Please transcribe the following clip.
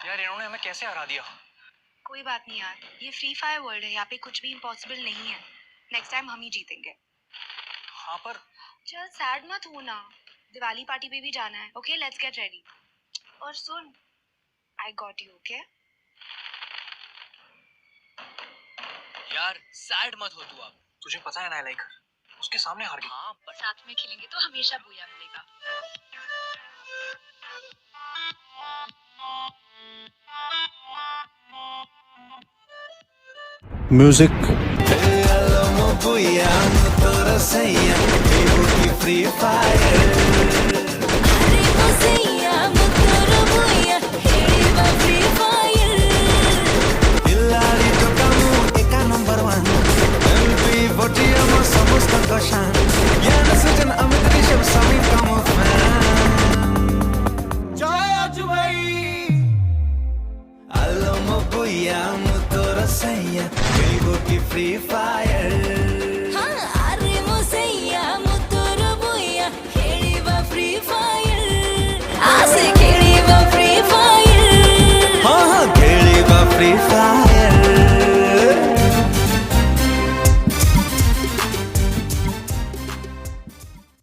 यार इन्होंने हमें कैसे हरा दिया। कोई बात नहीं यार, ये फ्री फायर वर्ल्ड है, यहाँ पे कुछ भी इम्पॉसिबल नहीं है। नेक्स्ट टाइम हम ही जीतेंगे। हाँ पर चल सैड मत हो ना, दिवाली पार्टी पे भी जाना है। Okay let's get ready. और सुन, आई गॉट यू। ओके यार सैड मत हो तू अब। तुझे पता है ना लाइक उसके सामने हार गई। हाँ पर साथ में खेलेंगे तो हमेशा बूया मिलेगा। Music free fire Free Fire